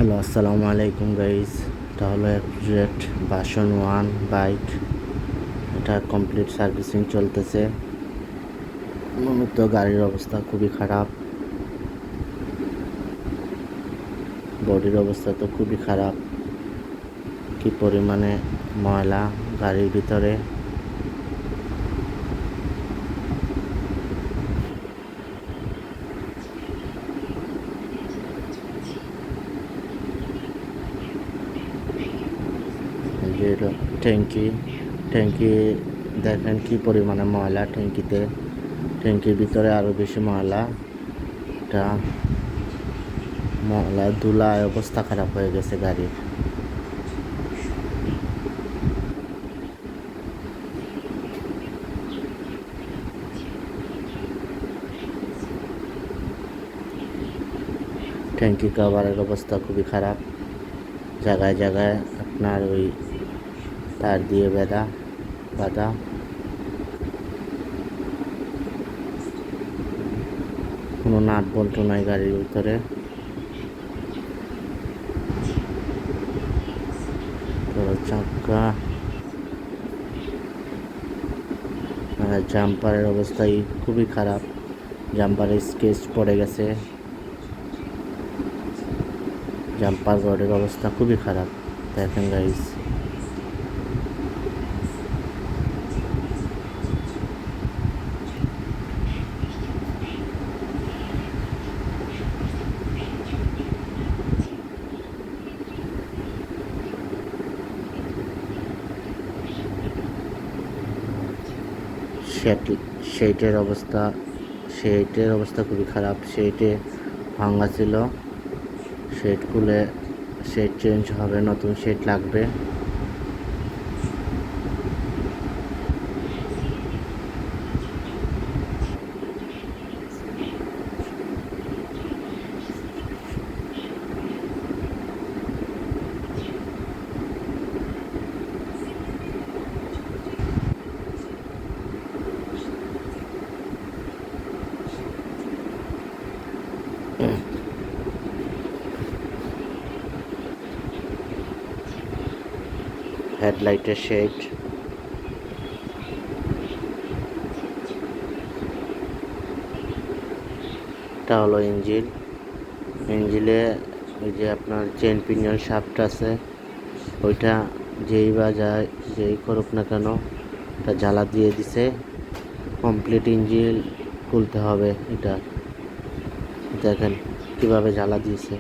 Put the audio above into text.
Hello, আসসালামু আলাইকুম guys. এটা হলো এফজেড ভার্সন 1 বাইক। এটা কমপ্লিট সার্ভিসিং চলতেছে। মূলত গাড়ির অবস্থা খুবই খারাপ, বডির অবস্থা তো খুবই খারাপ। কি পরিমাণে ময়লা গাড়ির ভিতরে। যে ট্যাঙ্কি ট্যাঙ্কি দেখেন কি পরিমাণে ময়লা ট্যাঙ্কিতে। ট্যাঙ্কির ভিতরে আরও বেশি ময়লা। এটা ময়লা ধুলায় অবস্থা খারাপ হয়ে গেছে গাড়ির। ট্যাঙ্কি কভারের অবস্থা খুবই খারাপ। জায়গায় জায়গায় আপনার ওই তার দিয়ে বাঁধা। কোনো নাট বল্টু নাই গাড়ির ভিতরে। চাকা জাম্পারের অবস্থাই খুবই খারাপ। জাম্পারের স্কেচ পড়ে গেছে। জাম্পার রডের অবস্থা খুবই খারাপ। দেখেন গাইস, শেটের অবস্থা খুবই খারাপ। শেটে ভাঙা ছিল। শেট খুলে শেট চেঞ্জ হবে, নতুন শেট লাগবে। হেডলাইটের শেড, এটা হলো ইঞ্জিলে ওই যে আপনার চেন পিনিয়ন শাফট আছে, ওইটা যেই করুক না কেন এটা জ্বালা দিয়ে দিছে। কমপ্লিট ইঞ্জিন খুলতে হবে। এটা দেখেন কিভাবে জ্বালা দিয়েছে।